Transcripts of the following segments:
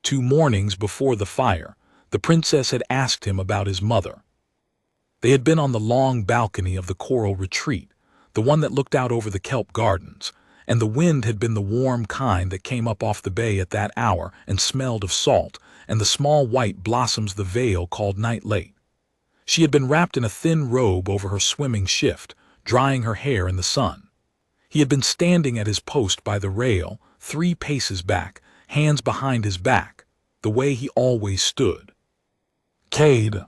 2 mornings before the fire, the princess had asked him about his mother. They had been on the long balcony of the coral retreat, the one that looked out over the kelp gardens, and the wind had been the warm kind that came up off the bay at that hour and smelled of salt and the small white blossoms the vale called night late. She had been wrapped in a thin robe over her swimming shift, drying her hair in the sun. He had been standing at his post by the rail, 3 paces back, hands behind his back, the way he always stood. "Cade,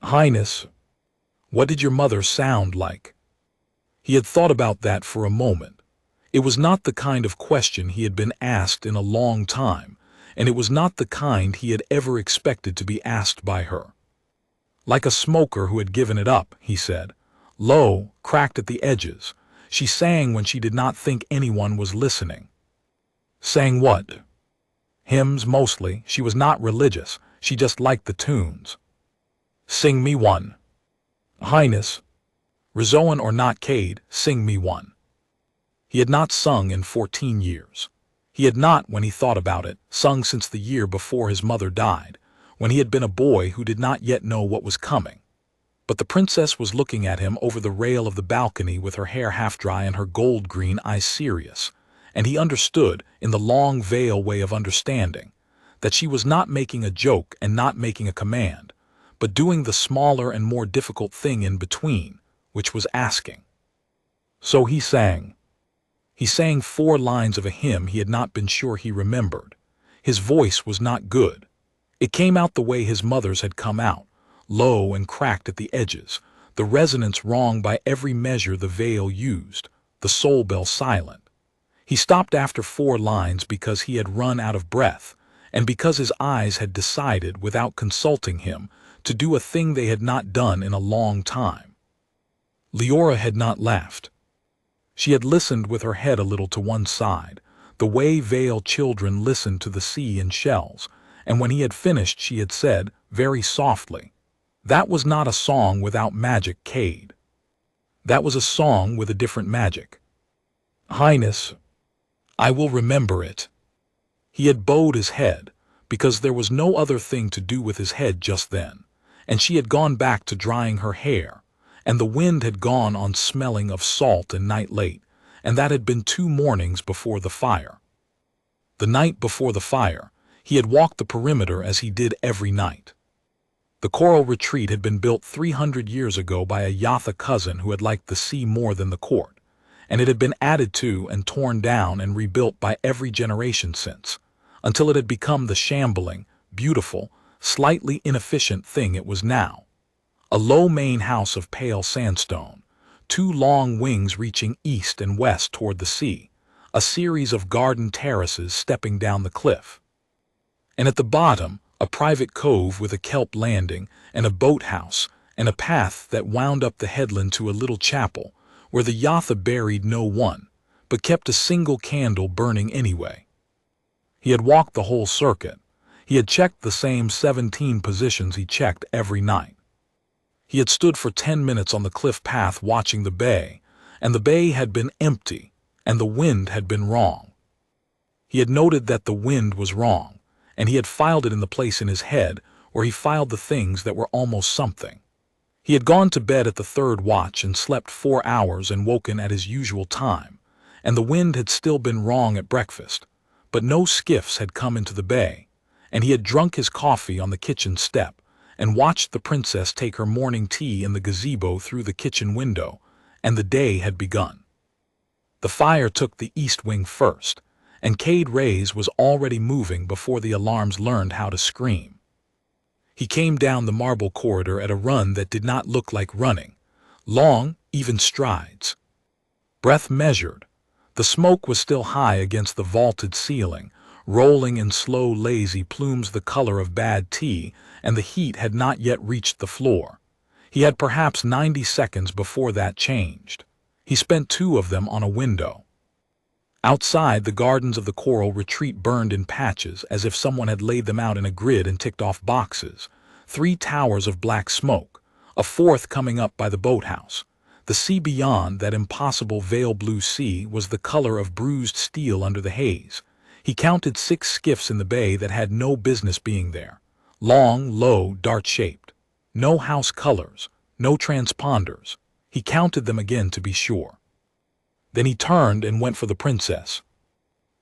Highness, what did your mother sound like?" He had thought about that for a moment. It was not the kind of question he had been asked in a long time, and it was not the kind he had ever expected to be asked by her. "Like a smoker who had given it up," he said. "Low, cracked at the edges. She sang when she did not think anyone was listening." "Sang what?" "Hymns, mostly. She was not religious. She just liked the tunes." "Sing me one." "Highness." "Rizoan or not, Cade, sing me one." He had not sung in 14 years. He had not, when he thought about it, sung since the year before his mother died, when he had been a boy who did not yet know what was coming. But the princess was looking at him over the rail of the balcony with her hair half dry and her gold-green eyes serious, and he understood, in the long veil way of understanding, that she was not making a joke and not making a command, but doing the smaller and more difficult thing in between, which was asking. So he sang. He sang 4 lines of a hymn he had not been sure he remembered. His voice was not good. It came out the way his mother's had come out, low and cracked at the edges, the resonance wrong by every measure the veil used, the soul bell silent. He stopped after 4 lines because he had run out of breath, and because his eyes had decided, without consulting him, to do a thing they had not done in a long time. Leora had not laughed. She had listened with her head a little to one side, the way Vale children listen to the sea in shells, and when he had finished she had said, very softly, "That was not a song without magic, Cade. That was a song with a different magic. Highness, I will remember it." He had bowed his head, because there was no other thing to do with his head just then, and she had gone back to drying her hair, and the wind had gone on smelling of salt and night late, and that had been 2 mornings before the fire. The night before the fire, he had walked the perimeter as he did every night. The coral retreat had been built 300 years ago by a Yatha cousin who had liked the sea more than the court, and it had been added to and torn down and rebuilt by every generation since, until it had become the shambling, beautiful, slightly inefficient thing it was now. A low main house of pale sandstone, 2 long wings reaching east and west toward the sea, a series of garden terraces stepping down the cliff. And at the bottom, a private cove with a kelp landing and a boathouse and a path that wound up the headland to a little chapel where the Yatha buried no one, but kept a single candle burning anyway. He had walked the whole circuit. He had checked the same 17 positions he checked every night. He had stood for 10 minutes on the cliff path watching the bay, and the bay had been empty, and the wind had been wrong. He had noted that the wind was wrong, and he had filed it in the place in his head where he filed the things that were almost something. He had gone to bed at the 3rd watch and slept 4 hours and woken at his usual time, and the wind had still been wrong at breakfast, but no skiffs had come into the bay, and he had drunk his coffee on the kitchen step and watched the princess take her morning tea in the gazebo through the kitchen window, and the day had begun. The fire took the east wing first, and Cade Ray's was already moving before the alarms learned how to scream. He came down the marble corridor at a run that did not look like running, long, even strides. Breath measured. The smoke was still high against the vaulted ceiling, rolling in slow, lazy plumes the color of bad tea, and the heat had not yet reached the floor. He had perhaps 90 seconds before that changed. He spent 2 of them on a window. Outside, the gardens of the coral retreat burned in patches as if someone had laid them out in a grid and ticked off boxes. 3 towers of black smoke, a 4th coming up by the boathouse. The sea beyond, that impossible veil blue sea, was the color of bruised steel under the haze. He counted 6 skiffs in the bay that had no business being there. Long, low, dart-shaped. No house colors, no transponders. He counted them again to be sure. Then he turned and went for the princess.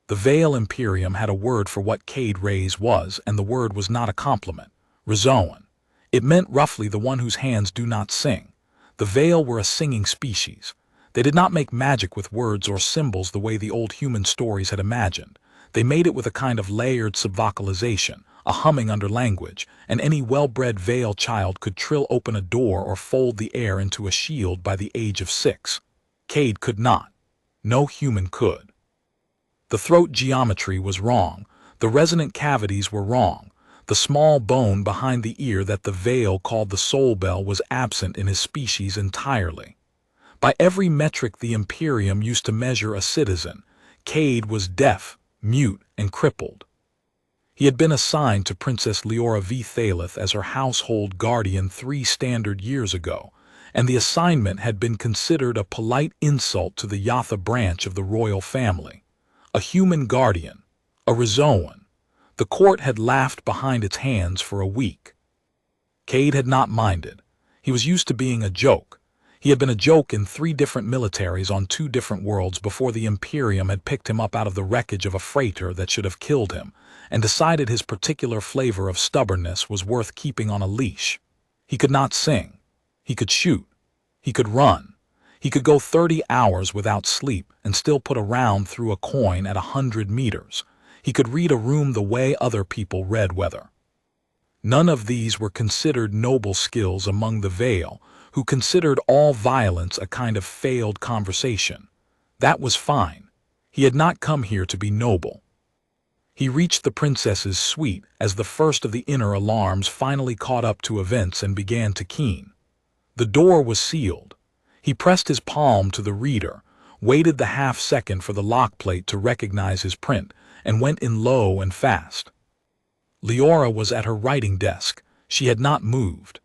The Vale Imperium had a word for what Cade Rays was, and the word was not a compliment. Rizoan. It meant roughly the one whose hands do not sing. The Vale were a singing species. They did not make magic with words or symbols the way the old human stories had imagined. They made it with a kind of layered subvocalization, a humming under language, and any well-bred Vale child could trill open a door or fold the air into a shield by the age of 6. Cade could not. No human could. The throat geometry was wrong. The resonant cavities were wrong. The small bone behind the ear that the Vale called the soul bell was absent in his species entirely. By every metric the Imperium used to measure a citizen, Cade was deaf, mute, and crippled. He had been assigned to Princess Leora V. Thalith as her household guardian 3 standard years ago, and the assignment had been considered a polite insult to the Yatha branch of the royal family. A human guardian, a Rizoan. The court had laughed behind its hands for a week. Cade had not minded. He was used to being a joke. He had been a joke in 3 different militaries on 2 different worlds before the Imperium had picked him up out of the wreckage of a freighter that should have killed him, and decided his particular flavor of stubbornness was worth keeping on a leash. He could not sing. He could shoot. He could run. He could go 30 hours without sleep and still put a round through a coin at 100 meters. He could read a room the way other people read weather. None of these were considered noble skills among the Vale, who considered all violence a kind of failed conversation. That was fine. He had not come here to be noble. He reached the princess's suite as the first of the inner alarms finally caught up to events and began to keen. The door was sealed. He pressed his palm to the reader, waited the half-second for the lock plate to recognize his print, and went in low and fast. Leora was at her writing desk. She had not moved.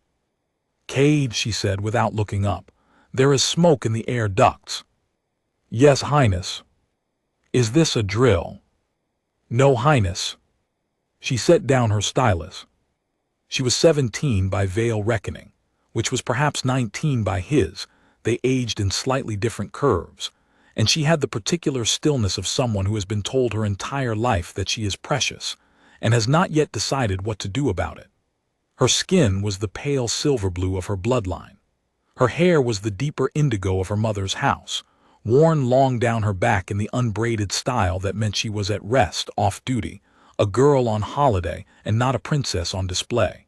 "Cade," she said without looking up, "there is smoke in the air ducts." "Yes, Highness." "Is this a drill?" "No, Highness." She set down her stylus. She was 17 by Vale reckoning, which was perhaps 19 by his. They aged in slightly different curves, and she had the particular stillness of someone who has been told her entire life that she is precious, and has not yet decided what to do about it. Her skin was the pale silver blue of her bloodline. Her hair was the deeper indigo of her mother's house, worn long down her back in the unbraided style that meant she was at rest, off-duty, a girl on holiday and not a princess on display.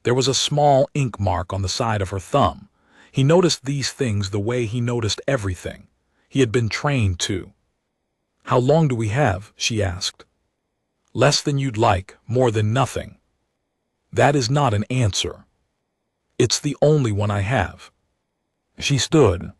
There was a small ink mark on the side of her thumb. He noticed these things the way he noticed everything. He had been trained to. "How long do we have?" she asked. "Less than you'd like, more than nothing." "That is not an answer." "It's the only one I have." She stood.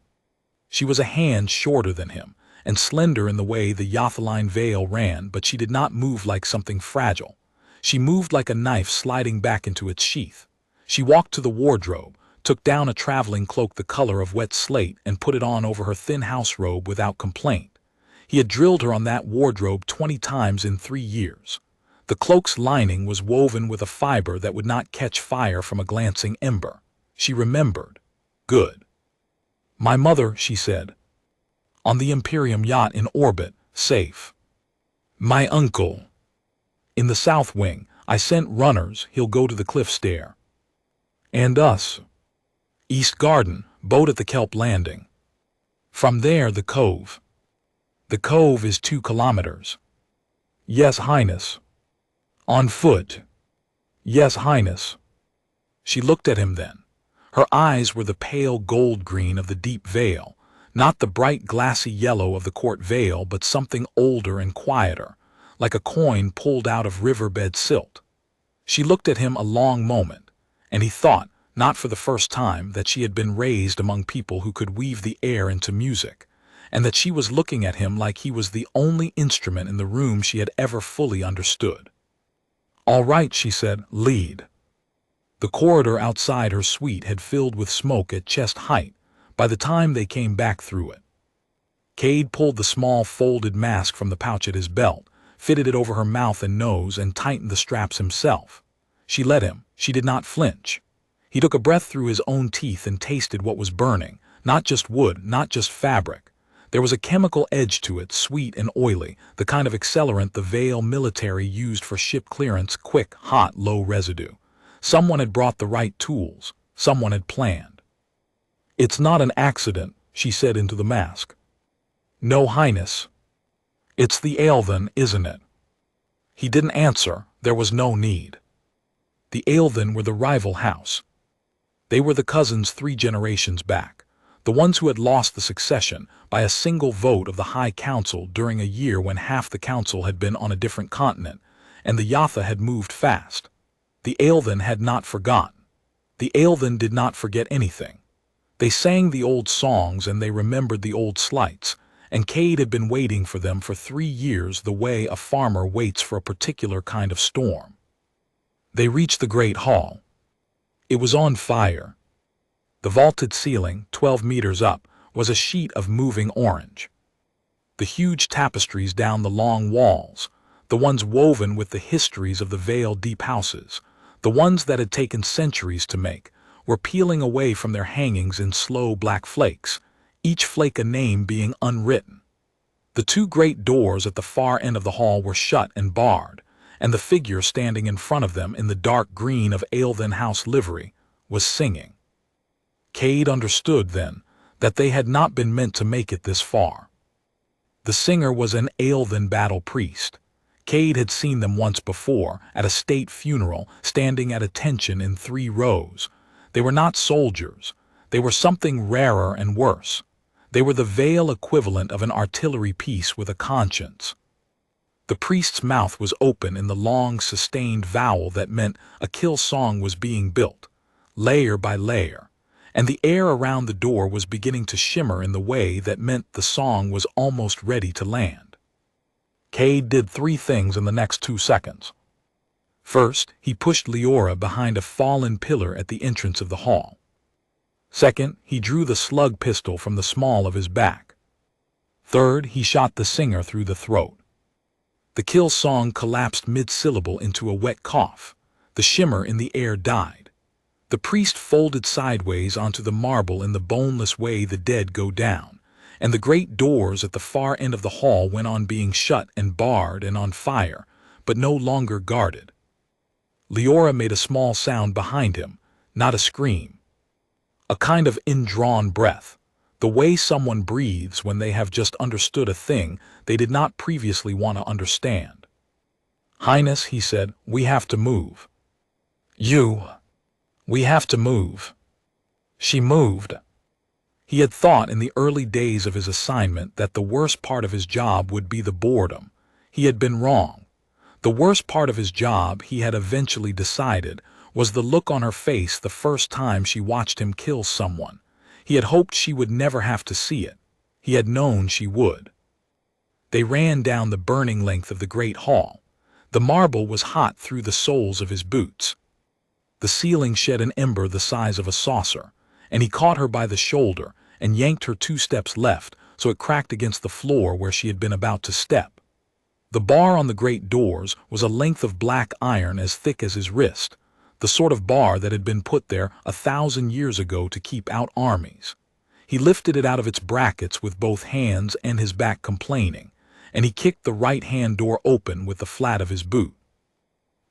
She was a hand shorter than him, and slender in the way the Yathaline Vale ran, but she did not move like something fragile. She moved like a knife sliding back into its sheath. She walked to the wardrobe, took down a traveling cloak the color of wet slate, and put it on over her thin house robe without complaint. He had drilled her on that wardrobe 20 times in 3 years. The cloak's lining was woven with a fiber that would not catch fire from a glancing ember. She remembered. Good. "My mother," she said. "On the Imperium yacht in orbit, safe." "My uncle." "In the south wing. I sent runners. He'll go to the cliff stair." "And us?" "East Garden, boat at the Kelp Landing. From there, the cove." "The cove is 2 kilometers. "Yes, Highness." "On foot." "Yes, Highness." She looked at him then. Her eyes were the pale gold green of the deep Vale, not the bright glassy yellow of the court Vale, but something older and quieter, like a coin pulled out of riverbed silt. She looked at him a long moment, and he thought, not for the first time, that she had been raised among people who could weave the air into music, and that she was looking at him like he was the only instrument in the room she had ever fully understood. "All right," she said, "lead." The corridor outside her suite had filled with smoke at chest height by the time they came back through it. Cade pulled the small folded mask from the pouch at his belt, fitted it over her mouth and nose, and tightened the straps himself. She let him. She did not flinch. He took a breath through his own teeth and tasted what was burning, not just wood, not just fabric. There was a chemical edge to it, sweet and oily, the kind of accelerant the Vale military used for ship clearance, quick, hot, low residue. Someone had brought the right tools. Someone had planned. "It's not an accident," she said into the mask. "No, Highness. It's the Aelthen, isn't it?" He didn't answer. There was no need. The Aelthen were the rival house. They were the cousins 3 generations back, the ones who had lost the succession by a single vote of the High Council during a year when half the council had been on a different continent, and the Yatha had moved fast. The Aelthen had not forgotten. The Aelthen did not forget anything. They sang the old songs and they remembered the old slights, and Cade had been waiting for them for 3 years the way a farmer waits for a particular kind of storm. They reached the great hall. It was on fire. The vaulted ceiling, 12 meters up, was a sheet of moving orange. The huge tapestries down the long walls, the ones woven with the histories of the Vale deep houses, the ones that had taken centuries to make, were peeling away from their hangings in slow black flakes, each flake a name being unwritten. The 2 great doors at the far end of the hall were shut and barred, and the figure standing in front of them in the dark green of Aelthen House livery was singing. Cade understood then that they had not been meant to make it this far. The singer was an Aelthen battle priest. Cade had seen them once before at a state funeral, standing at attention in 3 rows. They were not soldiers. They were something rarer and worse. They were the Vale equivalent of an artillery piece with a conscience. The priest's mouth was open in the long, sustained vowel that meant a kill song was being built, layer by layer, and the air around the door was beginning to shimmer in the way that meant the song was almost ready to land. Cade did 3 things in the next 2 seconds. First, he pushed Leora behind a fallen pillar at the entrance of the hall. Second, he drew the slug pistol from the small of his back. Third, he shot the singer through the throat. The kill song collapsed mid-syllable into a wet cough. The shimmer in the air died. The priest folded sideways onto the marble in the boneless way the dead go down, and the great doors at the far end of the hall went on being shut and barred and on fire, but no longer guarded. Leora made a small sound behind him, not a scream. A kind of indrawn breath, the way someone breathes when they have just understood a thing they did not previously want to understand. "Highness," he said, "we have to move." We have to move." She moved. He had thought in the early days of his assignment that the worst part of his job would be the boredom. He had been wrong. The worst part of his job, he had eventually decided, was the look on her face the first time she watched him kill someone. He had hoped she would never have to see it. He had known she would. They ran down the burning length of the great hall. The marble was hot through the soles of his boots. The ceiling shed an ember the size of a saucer, and he caught her by the shoulder and yanked her 2 steps left so it cracked against the floor where she had been about to step. The bar on the great doors was a length of black iron as thick as his wrist, the sort of bar that had been put there 1,000 years ago to keep out armies. He lifted it out of its brackets with both hands and his back complaining, and he kicked the right-hand door open with the flat of his boot.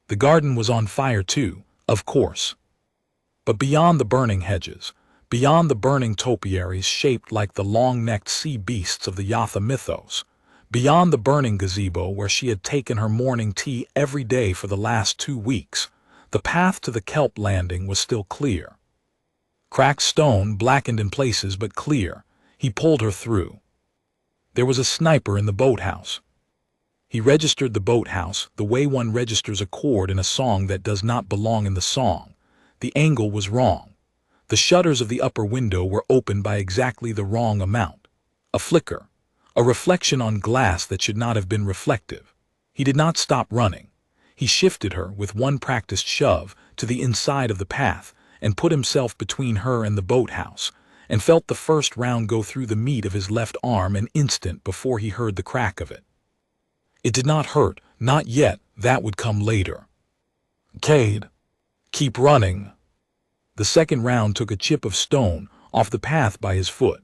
The garden was on fire too, of course. But beyond the burning hedges, beyond the burning topiaries shaped like the long-necked sea beasts of the Yatha mythos, beyond the burning gazebo where she had taken her morning tea every day for the last 2 weeks, the path to the kelp landing was still clear. Cracked stone, blackened in places but clear, he pulled her through. There was a sniper in the boathouse. He registered the boathouse the way one registers a chord in a song that does not belong in the song. The angle was wrong. The shutters of the upper window were open by exactly the wrong amount. A flicker, a reflection on glass that should not have been reflective. He did not stop running. He shifted her with one practiced shove to the inside of the path and put himself between her and the boathouse, and felt the first round go through the meat of his left arm an instant before he heard the crack of it. It did not hurt, not yet, that would come later. Cade, keep running. The second round took a chip of stone off the path by his foot.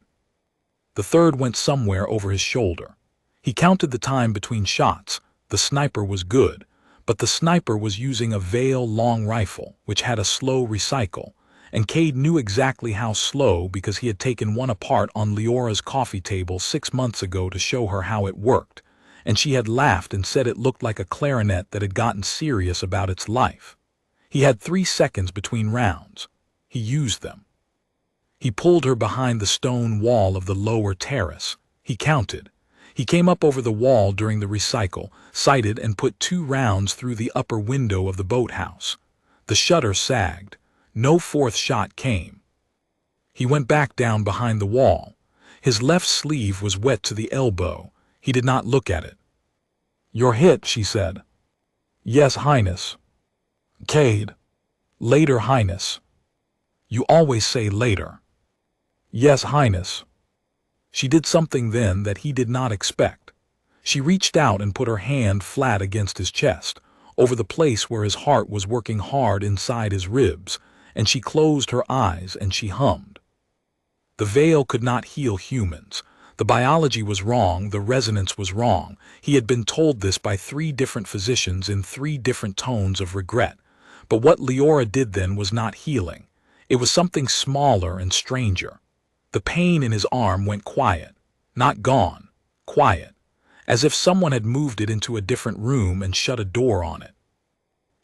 The third went somewhere over his shoulder. He counted the time between shots. The sniper was good, but the sniper was using a Vale long rifle, which had a slow recycle, and Cade knew exactly how slow because he had taken one apart on Leora's coffee table 6 months ago to show her how it worked, and she had laughed and said it looked like a clarinet that had gotten serious about its life. He had 3 seconds between rounds. He used them. He pulled her behind the stone wall of the lower terrace. He counted. He came up over the wall during the recycle, sighted and put 2 rounds through the upper window of the boathouse. The shutter sagged. No fourth shot came. He went back down behind the wall. His left sleeve was wet to the elbow. He did not look at it. "You're hit," she said. "Yes, Highness." "Cade." "Later, Highness." "You always say later." "Yes, Highness." She did something then that he did not expect. She reached out and put her hand flat against his chest, over the place where his heart was working hard inside his ribs, and she closed her eyes and she hummed. The veil could not heal humans. The biology was wrong, the resonance was wrong. He had been told this by 3 different physicians in 3 different tones of regret. But what Leora did then was not healing. It was something smaller and stranger. The pain in his arm went quiet, not gone, quiet, as if someone had moved it into a different room and shut a door on it.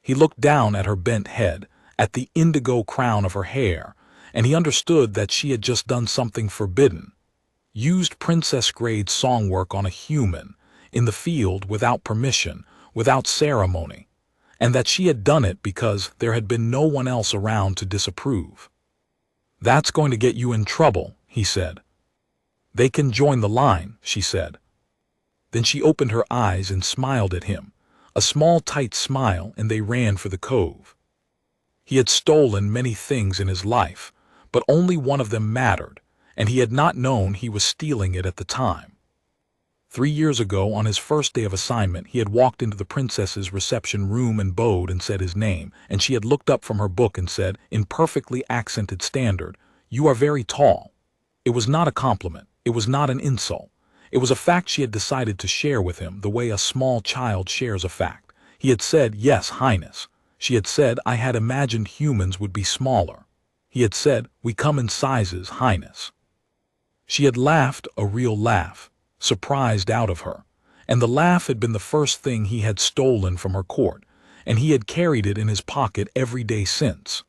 He looked down at her bent head, at the indigo crown of her hair, and he understood that she had just done something forbidden. Used princess-grade songwork on a human, in the field without permission, without ceremony, and that she had done it because there had been no one else around to disapprove. "That's going to get you in trouble," he said. "They can join the line," she said. Then she opened her eyes and smiled at him, a small tight smile, and they ran for the cove. He had stolen many things in his life, but only one of them mattered, and he had not known he was stealing it at the time. 3 years ago, on his first day of assignment, he had walked into the princess's reception room and bowed and said his name, and she had looked up from her book and said, in perfectly accented standard, "You are very tall." It was not a compliment. It was not an insult. It was a fact she had decided to share with him the way a small child shares a fact. He had said, "Yes, Highness." She had said, "I had imagined humans would be smaller." He had said, "We come in sizes, Highness." She had laughed, a real laugh, surprised out of her, and the laugh had been the first thing he had stolen from her court, and he had carried it in his pocket every day since.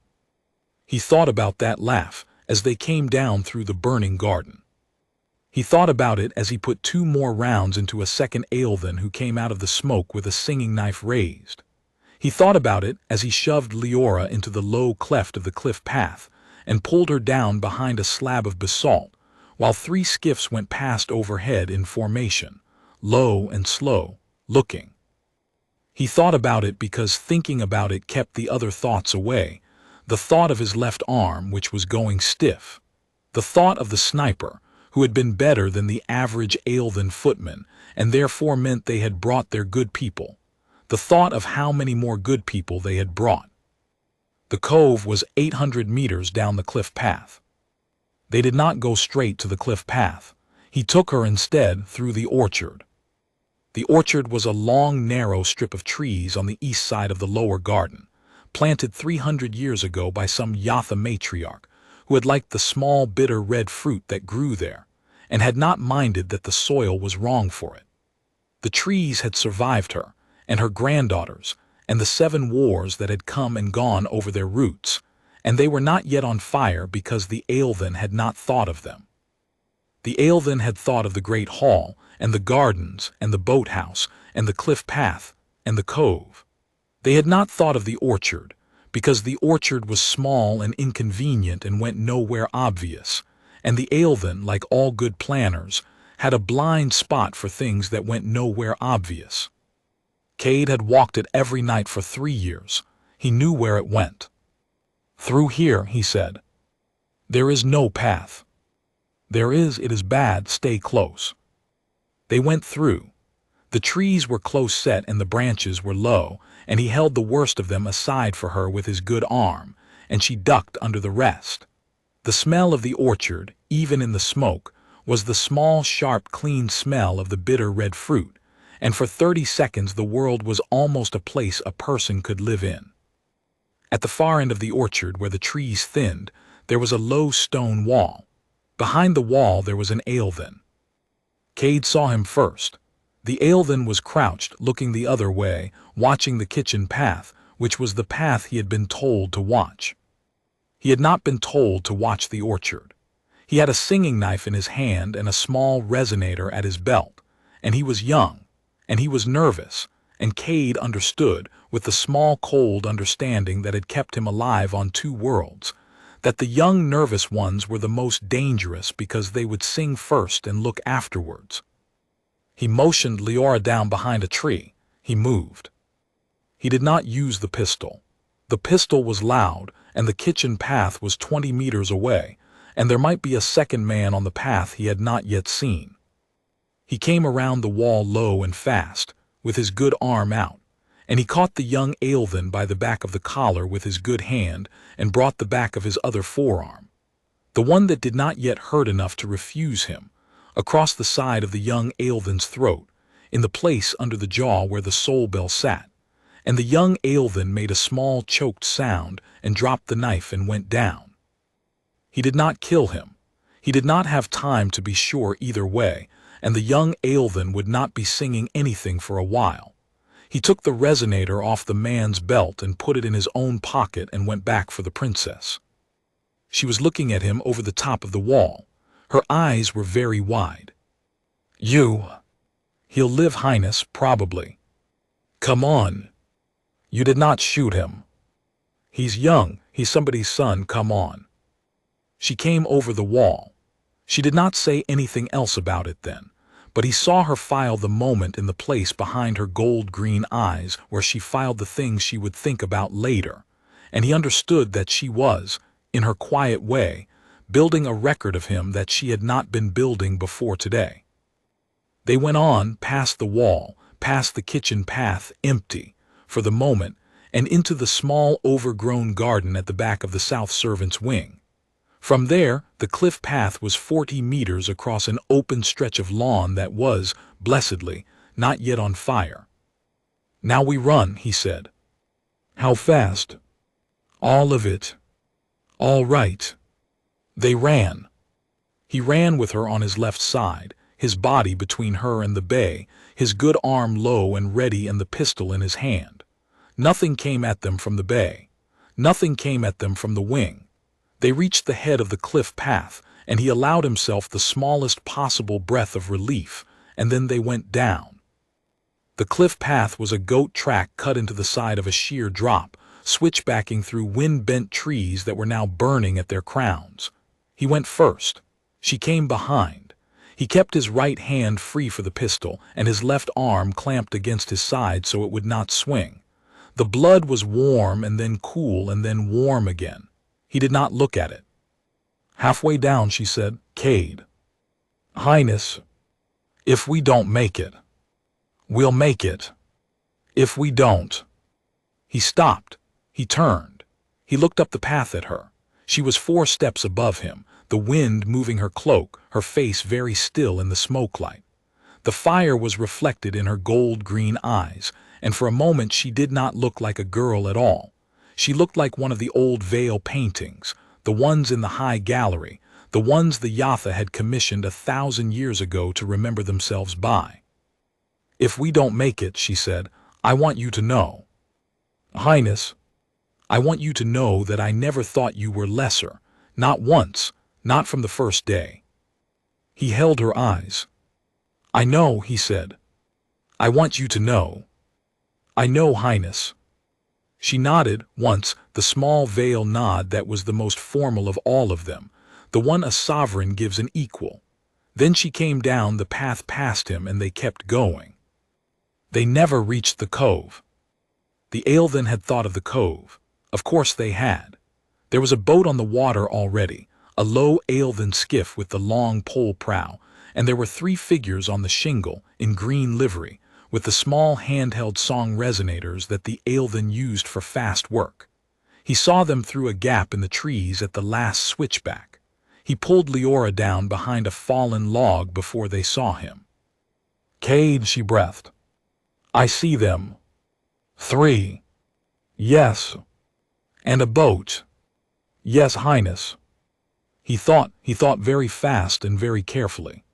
He thought about that laugh as they came down through the burning garden. He thought about it as he put 2 more rounds into a second Aelthan who came out of the smoke with a singing knife raised. He thought about it as he shoved Leora into the low cleft of the cliff path and pulled her down behind a slab of basalt, while 3 skiffs went past overhead in formation, low and slow, looking. He thought about it because thinking about it kept the other thoughts away, the thought of his left arm, which was going stiff, the thought of the sniper, who had been better than the average Aelthan footman, and therefore meant they had brought their good people, the thought of how many more good people they had brought. The cove was 800 meters down the cliff path. They did not go straight to the cliff path. He took her instead through the orchard. The orchard was a long, narrow strip of trees on the east side of the lower garden, planted 300 years ago by some Yatha matriarch, who had liked the small, bitter red fruit that grew there, and had not minded that the soil was wrong for it. The trees had survived her, and her granddaughters, and the 7 wars that had come and gone over their roots, and they were not yet on fire because the Aelthan had not thought of them. The Aelthan had thought of the great hall, and the gardens, and the boathouse, and the cliff path, and the cove. They had not thought of the orchard, because the orchard was small and inconvenient and went nowhere obvious, and the Aelthan, like all good planners, had a blind spot for things that went nowhere obvious. Cade had walked it every night for 3 years. He knew where it went. "Through here," he said. "There is no path." "There is, it is bad, stay close." They went through. The trees were close set and the branches were low, and he held the worst of them aside for her with his good arm, and she ducked under the rest. The smell of the orchard, even in the smoke, was the small, sharp, clean smell of the bitter red fruit, and for 30 seconds the world was almost a place a person could live in. At the far end of the orchard, where the trees thinned, there was a low stone wall. Behind the wall there was an Eilvin. Cade saw him first. The Eilvin was crouched, looking the other way, watching the kitchen path, which was the path he had been told to watch. He had not been told to watch the orchard. He had a singing knife in his hand and a small resonator at his belt, and he was young, and he was nervous, and Cade understood, with the small cold understanding that had kept him alive on 2 worlds, that the young nervous ones were the most dangerous because they would sing first and look afterwards. He motioned Leora down behind a tree. He moved. He did not use the pistol. The pistol was loud, and the kitchen path was 20 meters away, and there might be a second man on the path he had not yet seen. He came around the wall low and fast, with his good arm out, and he caught the young Eilvin by the back of the collar with his good hand and brought the back of his other forearm, the one that did not yet hurt enough to refuse him, across the side of the young Eilvin's throat, in the place under the jaw where the soul bell sat, and the young Eilvin made a small choked sound and dropped the knife and went down. He did not kill him. He did not have time to be sure either way, and the young Eilvin would not be singing anything for a while. He took the resonator off the man's belt and put it in his own pocket and went back for the princess. She was looking at him over the top of the wall. Her eyes were very wide. He'll live, Highness, probably. Come on. You did not shoot him. He's young, he's somebody's son, come on. She came over the wall. She did not say anything else about it then, but he saw her file the moment in the place behind her gold-green eyes where she filed the things she would think about later, and he understood that she was, in her quiet way, building a record of him that she had not been building before today. They went on, past the wall, past the kitchen path, empty, for the moment, and into the small overgrown garden at the back of the south servant's wing. From there, the cliff path was 40 meters across an open stretch of lawn that was, blessedly, not yet on fire. Now we run, he said. How fast? All of it. All right. They ran. He ran with her on his left side, his body between her and the bay, his good arm low and ready and the pistol in his hand. Nothing came at them from the bay. Nothing came at them from the wing. They reached the head of the cliff path, and he allowed himself the smallest possible breath of relief, and then they went down. The cliff path was a goat track cut into the side of a sheer drop, switchbacking through wind-bent trees that were now burning at their crowns. He went first. She came behind. He kept his right hand free for the pistol, and his left arm clamped against his side so it would not swing. The blood was warm and then cool and then warm again. He did not look at it. Halfway down, she said, Cade. Highness, if we don't make it. We'll make it. If we don't. He stopped. He turned. He looked up the path at her. She was 4 steps above him, the wind moving her cloak, her face very still in the smoke light. The fire was reflected in her gold-green eyes, and for a moment she did not look like a girl at all. She looked like one of the old Vale paintings, the ones in the high gallery, the ones the Yatha had commissioned 1,000 years ago to remember themselves by. If we don't make it, she said, I want you to know. Highness, I want you to know that I never thought you were lesser, not once, not from the first day. He held her eyes. I know, he said. I want you to know. I know, Highness. She nodded, once, the small veil nod that was the most formal of all of them, the one a sovereign gives an equal. Then she came down the path past him and they kept going. They never reached the cove. The Eilvin had thought of the cove. Of course they had. There was a boat on the water already, a low Eilvin skiff with the long pole prow, and there were 3 figures on the shingle, in green livery, with the small handheld song resonators that the alien used for fast work. He saw them through a gap in the trees at the last switchback. He pulled Leora down behind a fallen log before they saw him. "Cade," she breathed. "I see them. 3. Yes. And a boat. Yes, Highness." He thought very fast and very carefully.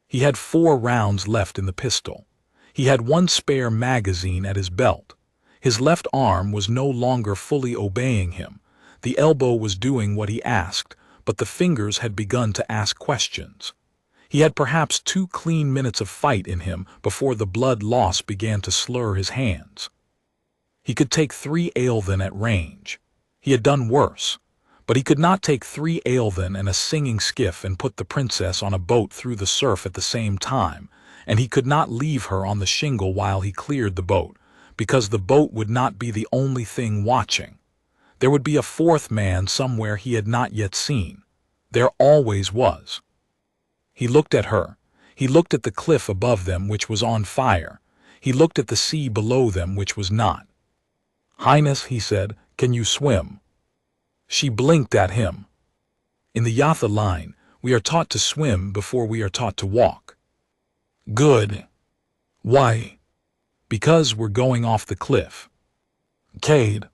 He had 4 rounds left in the pistol. He had 1 spare magazine at his belt. His left arm was no longer fully obeying him. The elbow was doing what he asked, but the fingers had begun to ask questions. He had perhaps 2 clean minutes of fight in him before the blood loss began to slur his hands. He could take 3 Aelthen at range. He had done worse. But he could not take 3 Aelthen and a singing skiff and put the princess on a boat through the surf at the same time, and he could not leave her on the shingle while he cleared the boat, because the boat would not be the only thing watching. There would be a 4th man somewhere he had not yet seen. There always was. He looked at her. He looked at the cliff above them, which was on fire. He looked at the sea below them, which was not. "Highness," he said, "can you swim?" She blinked at him. "In the Yatha line, we are taught to swim before we are taught to walk." "Good. Why?" "Because we're going off the cliff." "Cade,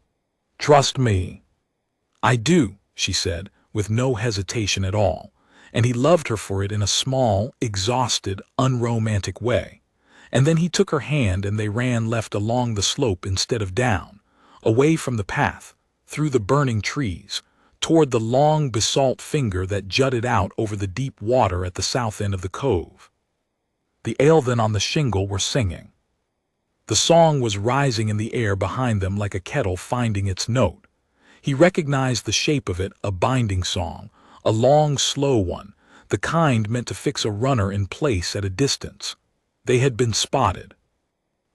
trust me." "I do," she said, with no hesitation at all, and he loved her for it in a small, exhausted, unromantic way. And then he took her hand and they ran left along the slope instead of down, away from the path, through the burning trees, toward the long basalt finger that jutted out over the deep water at the south end of the cove. The Aelthen on the shingle were singing. The song was rising in the air behind them like a kettle finding its note. He recognized the shape of it, a binding song, a long, slow one, the kind meant to fix a runner in place at a distance. They had been spotted.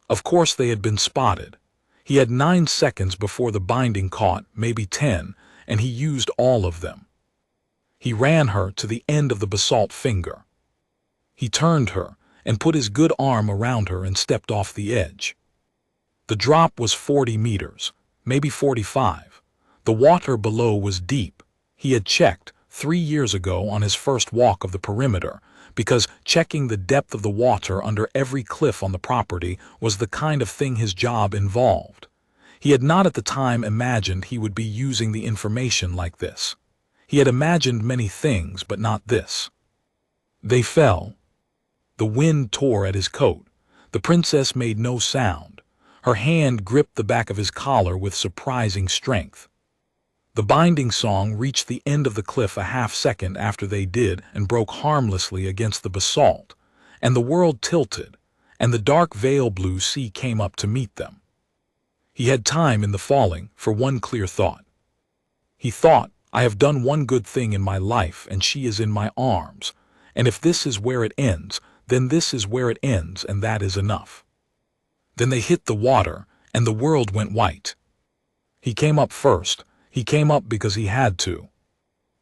Of course they had been spotted. He had 9 seconds before the binding caught, maybe 10, and he used all of them. He ran her to the end of the basalt finger. He turned her and put his good arm around her and stepped off the edge. The drop was 40 meters, maybe 45. The water below was deep. He had checked 3 years ago on his first walk of the perimeter, because checking the depth of the water under every cliff on the property was the kind of thing his job involved. He had not at the time imagined he would be using the information like this. He had imagined many things, but not this. They fell. The wind tore at his coat. The princess made no sound. Her hand gripped the back of his collar with surprising strength. The binding song reached the end of the cliff a half-second after they did and broke harmlessly against the basalt, and the world tilted, and the dark veil blue sea came up to meet them. He had time in the falling for one clear thought. He thought, "I have done one good thing in my life, and she is in my arms, and if this is where it ends, then this is where it ends, and that is enough." Then they hit the water, and the world went white. He came up first. He came up because he had to.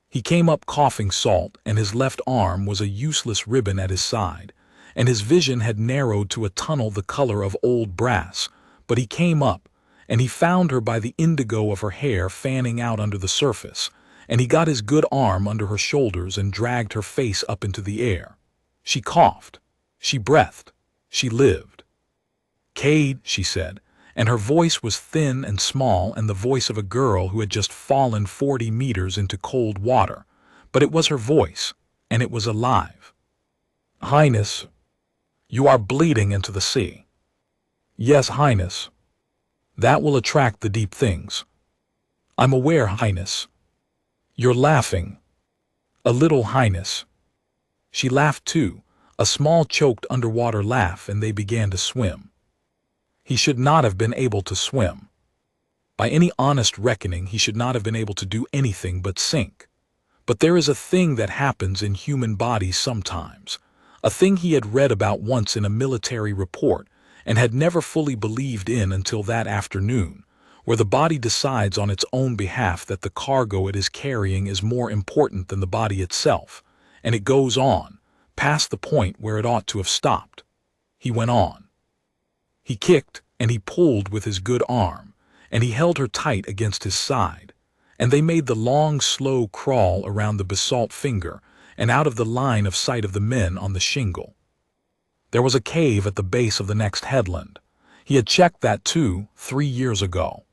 He came up coughing salt, and his left arm was a useless ribbon at his side, and his vision had narrowed to a tunnel the color of old brass, but he came up, and he found her by the indigo of her hair fanning out under the surface, and he got his good arm under her shoulders and dragged her face up into the air. She coughed. She breathed. She lived. "Cade," she said, and her voice was thin and small and the voice of a girl who had just fallen 40 meters into cold water, but it was her voice, and it was alive. "Highness, you are bleeding into the sea." "Yes, Highness. That will attract the deep things." "I'm aware, Highness." "You're laughing." "A little, Highness." She laughed too, a small choked underwater laugh, and they began to swim. He should not have been able to swim. By any honest reckoning, he should not have been able to do anything but sink. But there is a thing that happens in human bodies sometimes, a thing he had read about once in a military report and had never fully believed in until that afternoon, where the body decides on its own behalf that the cargo it is carrying is more important than the body itself, and it goes on, past the point where it ought to have stopped. He went on. He kicked, and he pulled with his good arm, and he held her tight against his side, and they made the long, slow crawl around the basalt finger and out of the line of sight of the men on the shingle. There was a cave at the base of the next headland. He had checked that too 3 years ago.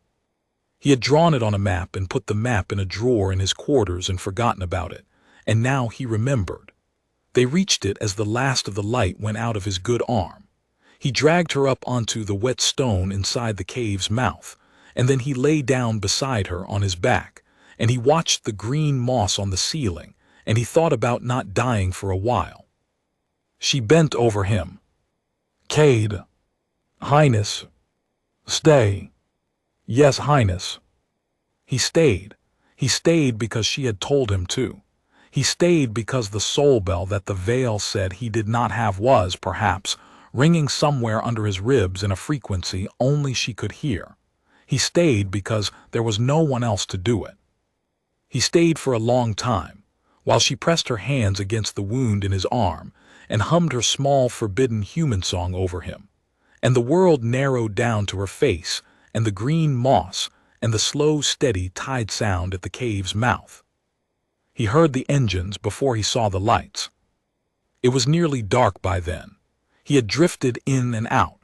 He had drawn it on a map and put the map in a drawer in his quarters and forgotten about it, and now he remembered. They reached it as the last of the light went out of his good arm. He dragged her up onto the wet stone inside the cave's mouth, and then he lay down beside her on his back, and he watched the green moss on the ceiling, and he thought about not dying for a while. She bent over him. "Cade, Highness, stay." "Yes, Highness." He stayed. He stayed because she had told him to. He stayed because the soul bell that the veil said he did not have was, perhaps, ringing somewhere under his ribs in a frequency only she could hear. He stayed because there was no one else to do it. He stayed for a long time, while she pressed her hands against the wound in his arm and hummed her small forbidden human song over him, and the world narrowed down to her face and the green moss and the slow, steady tide sound at the cave's mouth. He heard the engines before he saw the lights. It was nearly dark by then. He had drifted in and out.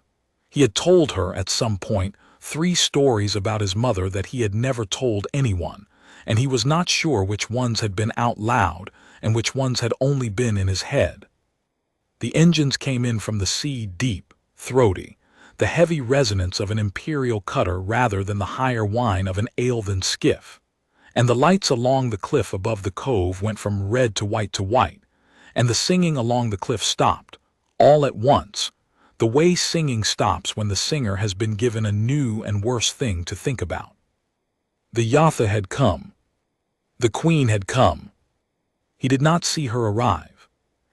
He had told her at some point 3 stories about his mother that he had never told anyone, and he was not sure which ones had been out loud and which ones had only been in his head. The engines came in from the sea, deep, throaty, the heavy resonance of an imperial cutter rather than the higher whine of an Aelven skiff. And the lights along the cliff above the cove went from red to white, and the singing along the cliff stopped, all at once, the way singing stops when the singer has been given a new and worse thing to think about. The Yatha had come. The Queen had come. He did not see her arrive.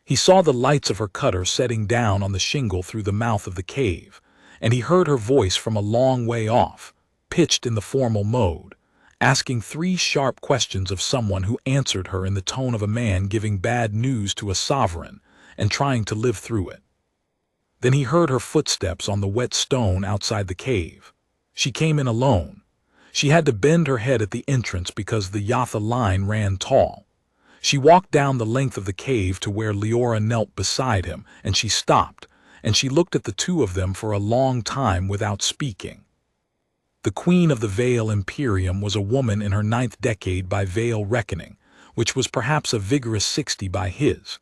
He saw the lights of her cutter setting down on the shingle through the mouth of the cave, and he heard her voice from a long way off, pitched in the formal mode, asking 3 sharp questions of someone who answered her in the tone of a man giving bad news to a sovereign and trying to live through it. Then he heard her footsteps on the wet stone outside the cave. She came in alone. She had to bend her head at the entrance because the Yatha line ran tall. She walked down the length of the cave to where Leora knelt beside him, and she stopped, and she looked at the 2 of them for a long time without speaking. The Queen of the Vale Imperium was a woman in her 9th decade by Vale reckoning, which was perhaps a vigorous 60 by his.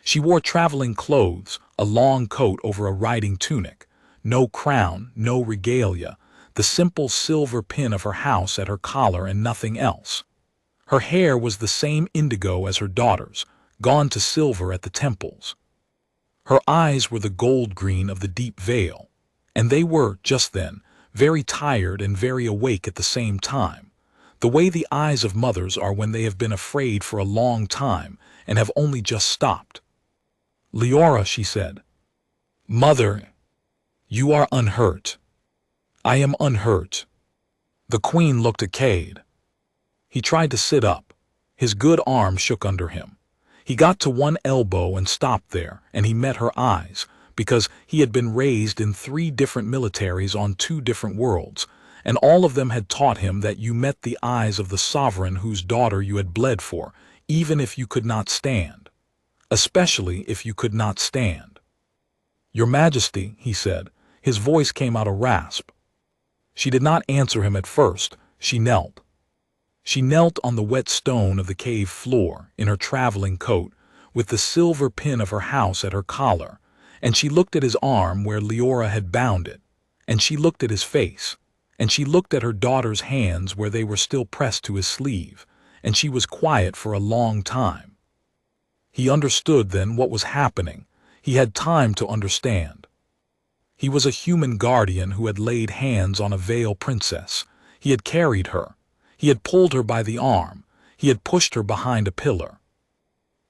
She wore traveling clothes, a long coat over a riding tunic, no crown, no regalia, the simple silver pin of her house at her collar and nothing else. Her hair was the same indigo as her daughter's, gone to silver at the temples. Her eyes were the gold green of the deep veil, and they were, just then, very tired and very awake at the same time, the way the eyes of mothers are when they have been afraid for a long time and have only just stopped. "Leora," she said. "Mother, you are unhurt." "I am unhurt." The Queen looked at Cade. He tried to sit up. His good arm shook under him. He got to one elbow and stopped there, and he met her eyes, because he had been raised in 3 different militaries on 2 different worlds, and all of them had taught him that you met the eyes of the sovereign whose daughter you had bled for, even if you could not stand. Especially if you could not stand. "Your Majesty," he said. His voice came out a rasp. She did not answer him at first. She knelt. She knelt on the wet stone of the cave floor, in her traveling coat, with the silver pin of her house at her collar, and she looked at his arm where Leora had bound it, and she looked at his face, and she looked at her daughter's hands where they were still pressed to his sleeve, and she was quiet for a long time. He understood then what was happening. He had time to understand. He was a human guardian who had laid hands on a Vale princess. He had carried her. He had pulled her by the arm. He had pushed her behind a pillar.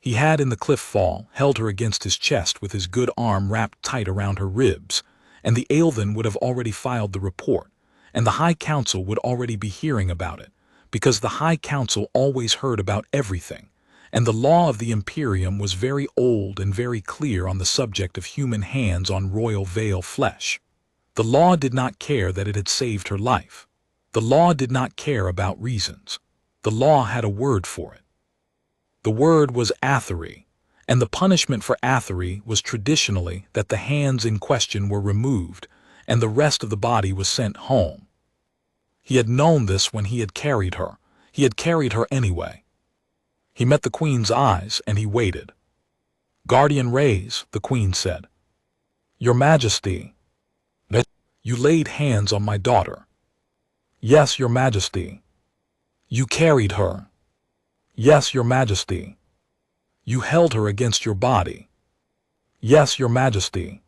He had, in the cliff fall, held her against his chest with his good arm wrapped tight around her ribs, and the Aelven would have already filed the report, and the High Council would already be hearing about it, because the High Council always heard about everything, and the law of the Imperium was very old and very clear on the subject of human hands on royal Vale flesh. The law did not care that it had saved her life. The law did not care about reasons. The law had a word for it. The word was athery, and the punishment for athery was traditionally that the hands in question were removed and the rest of the body was sent home. He had known this when he had carried her. He had carried her anyway. He met the queen's eyes and he waited. "Guardian Rays," the queen said. "Your Majesty." "You laid hands on my daughter." "Yes, Your Majesty." "You carried her." "Yes, Your Majesty." "You held her against your body." "Yes, Your Majesty."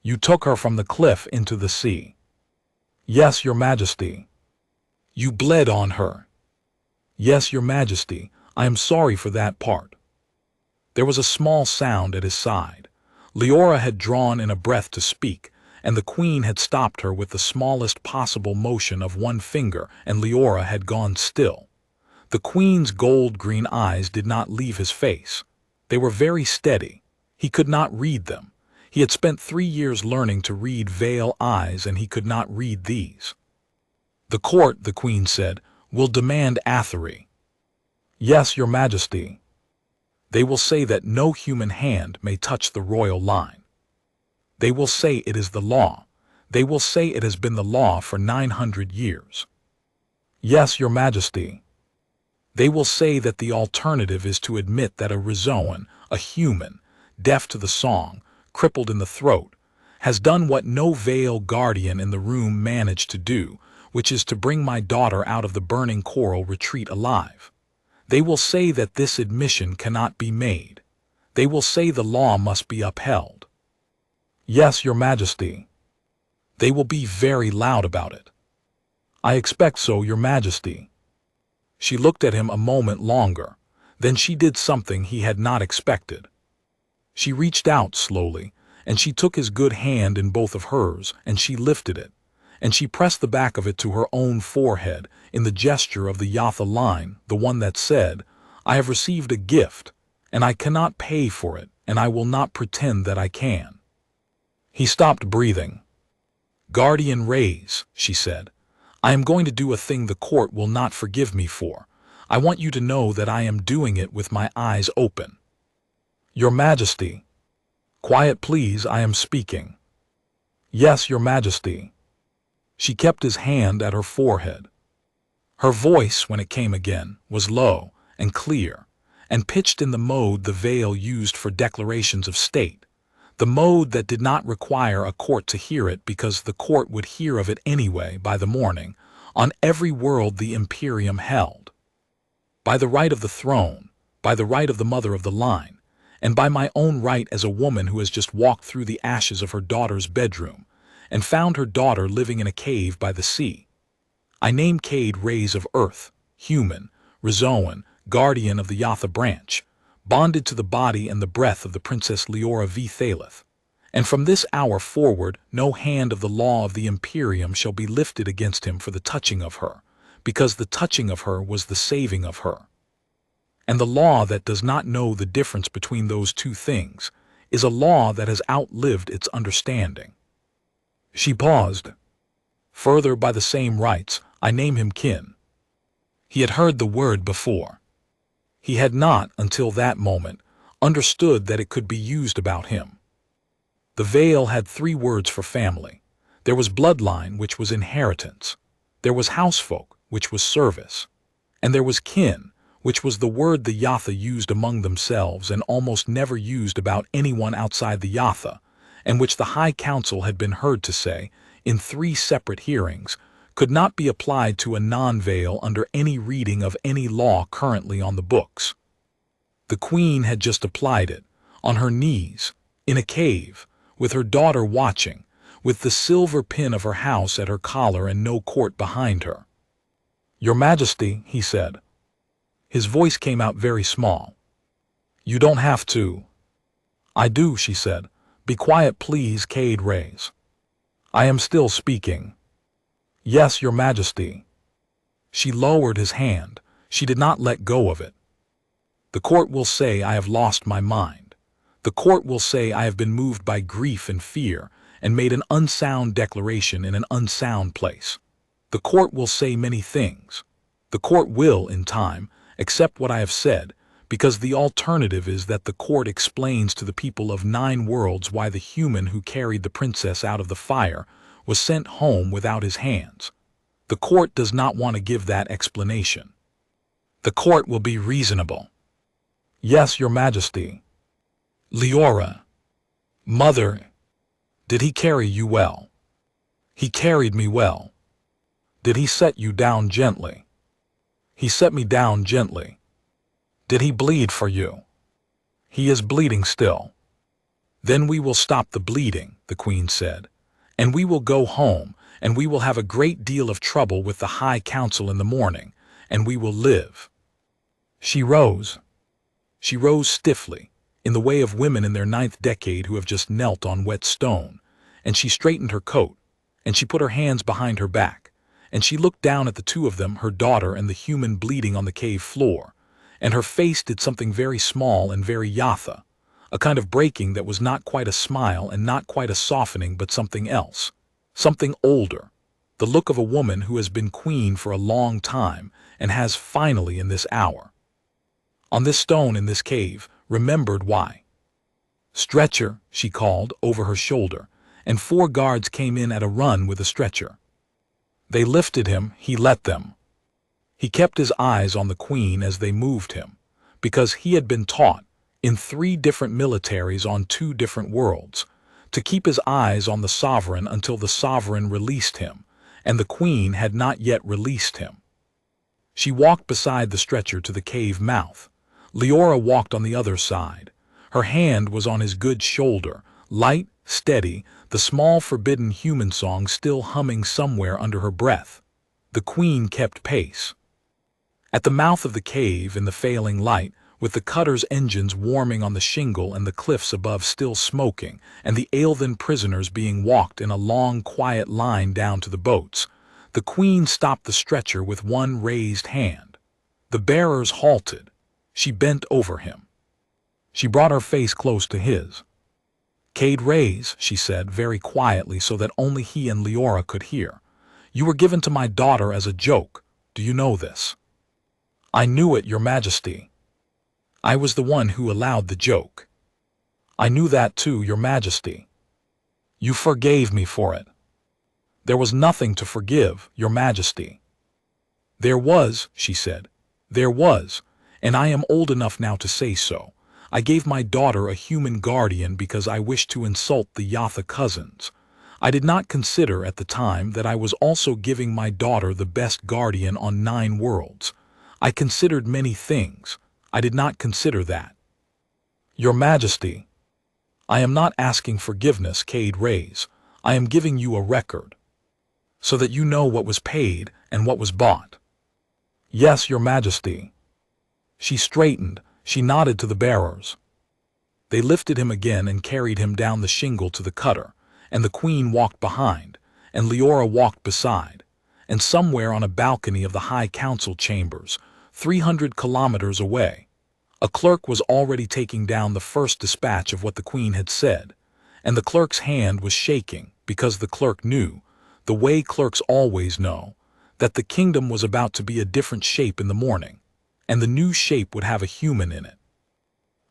"You took her from the cliff into the sea." "Yes, Your Majesty." "You bled on her." "Yes, Your Majesty, I am sorry for that part." There was a small sound at his side. Leora had drawn in a breath to speak, and the queen had stopped her with the smallest possible motion of one finger, and Leora had gone still. The queen's gold-green eyes did not leave his face. They were very steady. He could not read them. He had spent 3 years learning to read veil eyes, and he could not read these. "The court," the queen said, "will demand athery." "Yes, Your Majesty." "They will say that no human hand may touch the royal line. They will say it is the law. They will say it has been the law for 900 years. "Yes, Your Majesty." "They will say that the alternative is to admit that a Rizoan, a human, deaf to the song, crippled in the throat, has done what no veil guardian in the room managed to do, which is to bring my daughter out of the burning coral retreat alive. They will say that this admission cannot be made. They will say the law must be upheld." "Yes, Your Majesty." "They will be very loud about it." "I expect so, Your Majesty." She looked at him a moment longer. Then she did something he had not expected. She reached out slowly, and she took his good hand in both of hers, and she lifted it, and she pressed the back of it to her own forehead in the gesture of the Yatha line, the one that said, "I have received a gift, and I cannot pay for it, and I will not pretend that I can." He stopped breathing. "Guardian Rays," she said, "I am going to do a thing the court will not forgive me for. I want you to know that I am doing it with my eyes open." "Your Majesty." "Quiet, please, I am speaking." "Yes, Your Majesty." She kept his hand at her forehead. Her voice, when it came again, was low and clear, and pitched in the mode the veil used for declarations of state, the mode that did not require a court to hear it because the court would hear of it anyway by the morning, on every world the Imperium held. "By the right of the throne, by the right of the mother of the line, and by my own right as a woman who has just walked through the ashes of her daughter's bedroom, and found her daughter living in a cave by the sea. I name Cade Rays of Earth, human, Rizoan, guardian of the Yatha branch, bonded to the body and the breath of the Princess Leora V. Thalith. And from this hour forward no hand of the law of the Imperium shall be lifted against him for the touching of her, because the touching of her was the saving of her. And the law that does not know the difference between those two things is a law that has outlived its understanding." She paused. "Further, by the same rights, I name him kin." He had heard the word before. He had not, until that moment, understood that it could be used about him. The veil had 3 words for family. There was bloodline, which was inheritance. There was housefolk, which was service. And there was kin, which was the word the Yatha used among themselves and almost never used about anyone outside the Yatha, and which the High Council had been heard to say, in 3 separate hearings, could not be applied to a non-veil under any reading of any law currently on the books. The queen had just applied it, on her knees, in a cave, with her daughter watching, with the silver pin of her house at her collar and no court behind her. "Your Majesty," he said. His voice came out very small. "You don't have to." "I do," she said. "Be quiet, please, Cade Rays." "I am still speaking." "Yes, Your Majesty." She lowered his hand. She did not let go of it. "The court will say I have lost my mind. The court will say I have been moved by grief and fear, and made an unsound declaration in an unsound place. The court will say many things. The court will, in time, accept what I have said, because the alternative is that the court explains to the people of 9 worlds why the human who carried the princess out of the fire was sent home without his hands. The court does not want to give that explanation. The court will be reasonable. Yes, Your Majesty. Leora. Mother, did he carry you well? He carried me well. Did he set you down gently? He set me down gently. Did he bleed for you? He is bleeding still. Then we will stop the bleeding, the queen said, and we will go home, and we will have a great deal of trouble with the High Council in the morning, and we will live. She rose. She rose stiffly, in the way of women in their 9th decade who have just knelt on wet stone, and she straightened her coat, and she put her hands behind her back, and she looked down at the 2 of them, her daughter and the human bleeding on the cave floor, and her face did something very small and very Yatha, a kind of breaking that was not quite a smile and not quite a softening but something else, something older, the look of a woman who has been queen for a long time and has finally in this hour, on this stone in this cave, remembered why. Stretcher, she called over her shoulder, and 4 guards came in at a run with a stretcher. They lifted him, he let them. He kept his eyes on the queen as they moved him, because he had been taught, in 3 different militaries on 2 different worlds, to keep his eyes on the sovereign until the sovereign released him, and the queen had not yet released him. She walked beside the stretcher to the cave mouth. Leora walked on the other side. Her hand was on his good shoulder, light, steady, the small forbidden human song still humming somewhere under her breath. The queen kept pace. At the mouth of the cave, in the failing light, with the cutter's engines warming on the shingle and the cliffs above still smoking, and the Aelthan prisoners being walked in a long, quiet line down to the boats, the queen stopped the stretcher with one raised hand. The bearers halted. She bent over him. She brought her face close to his. Cade Rays, she said very quietly so that only he and Leora could hear. You were given to my daughter as a joke. Do you know this? I knew it, Your Majesty. I was the one who allowed the joke. I knew that too, Your Majesty. You forgave me for it. There was nothing to forgive, Your Majesty. There was, she said. There was, and I am old enough now to say so. I gave my daughter a human guardian because I wished to insult the Yatha cousins. I did not consider at the time that I was also giving my daughter the best guardian on 9 worlds. I considered many things. I did not consider that. Your Majesty, I am not asking forgiveness, Cade Rays. I am giving you a record, so that you know what was paid and what was bought. Yes, Your Majesty. She straightened. She nodded to the bearers. They lifted him again and carried him down the shingle to the cutter, and the queen walked behind, and Leora walked beside, and somewhere on a balcony of the High Council chambers, 300 kilometers away, a clerk was already taking down the first dispatch of what the queen had said, and the clerk's hand was shaking because the clerk knew, the way clerks always know, that the kingdom was about to be a different shape in the morning, and the new shape would have a human in it,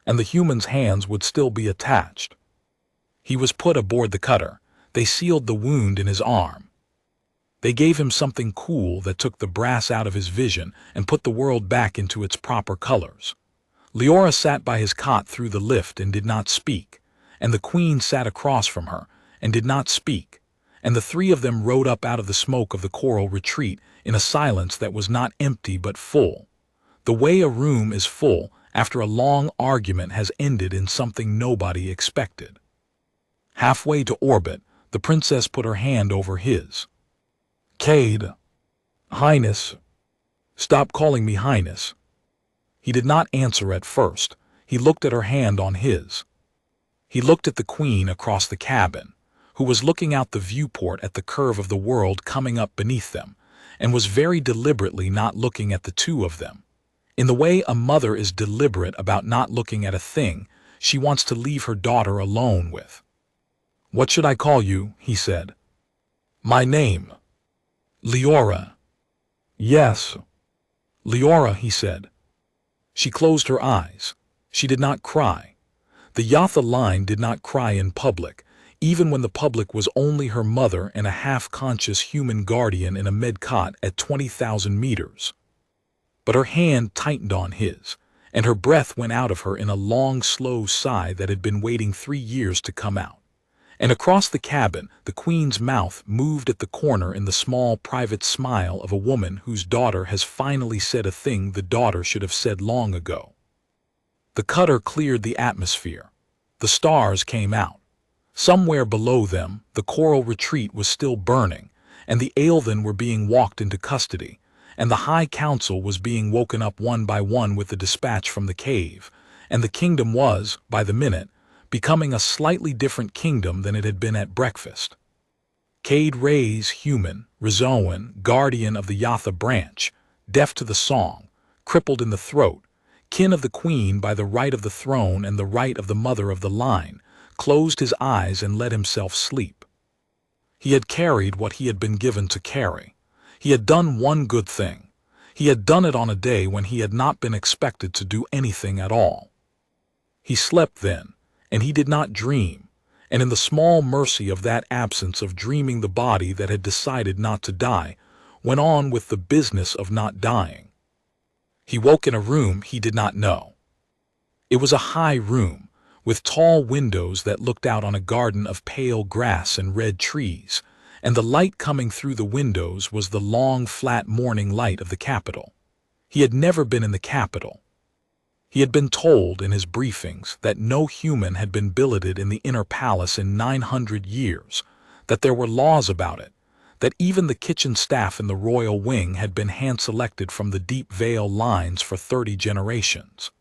and the human's hands would still be attached. He was put aboard the cutter. They sealed the wound in his arm. They gave him something cool that took the brass out of his vision and put the world back into its proper colors. Leora sat by his cot through the lift and did not speak, and the queen sat across from her and did not speak, and the 3 of them rode up out of the smoke of the coral retreat in a silence that was not empty but full. The way a room is full after a long argument has ended in something nobody expected. Halfway to orbit, the princess put her hand over his. Cade, Highness, stop calling me Highness. He did not answer at first. He looked at her hand on his. He looked at the queen across the cabin, who was looking out the viewport at the curve of the world coming up beneath them, and was very deliberately not looking at the 2 of them. In the way a mother is deliberate about not looking at a thing she wants to leave her daughter alone with. "What should I call you?" he said. "My name." "Leora." "Yes." "Leora," he said. She closed her eyes. She did not cry. The Yatha line did not cry in public, even when the public was only her mother and a half-conscious human guardian in a med-cot at 20,000 meters. But her hand tightened on his, and her breath went out of her in a long, slow sigh that had been waiting 3 years to come out. And across the cabin, the Queen's mouth moved at the corner in the small, private smile of a woman whose daughter has finally said a thing the daughter should have said long ago. The cutter cleared the atmosphere. The stars came out. Somewhere below them, the coral retreat was still burning, and the Aelthen were being walked into custody, and the High Council was being woken up one by one with the dispatch from the cave, and the kingdom was, by the minute, becoming a slightly different kingdom than it had been at breakfast. Cade Ray's human, Rizoan, guardian of the Yatha branch, deaf to the song, crippled in the throat, kin of the Queen by the right of the throne and the right of the mother of the line, closed his eyes and let himself sleep. He had carried what he had been given to carry. He had done one good thing. He had done it on a day when he had not been expected to do anything at all. He slept then, and he did not dream, and in the small mercy of that absence of dreaming, the body that had decided not to die went on with the business of not dying. He woke in a room he did not know. It was a high room, with tall windows that looked out on a garden of pale grass and red trees, and the light coming through the windows was the long, flat morning light of the capital. He had never been in the capital. He had been told in his briefings that no human had been billeted in the inner palace in 900 years, that there were laws about it, that even the kitchen staff in the royal wing had been hand-selected from the Deep Vale lines for 30 generations.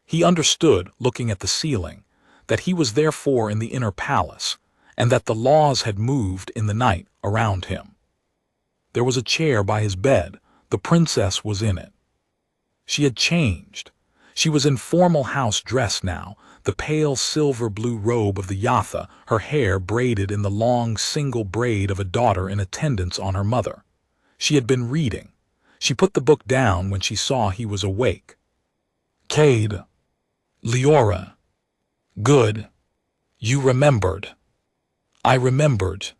He understood, looking at the ceiling, that he was therefore in the inner palace, and that the laws had moved in the night around him. There was a chair by his bed. The princess was in it. She had changed. She was in formal house dress now, the pale silver-blue robe of the Yatha, her hair braided in the long single braid of a daughter in attendance on her mother. She had been reading. She put the book down when she saw he was awake. "Cade." "Leora." "Good. You remembered." "I remembered."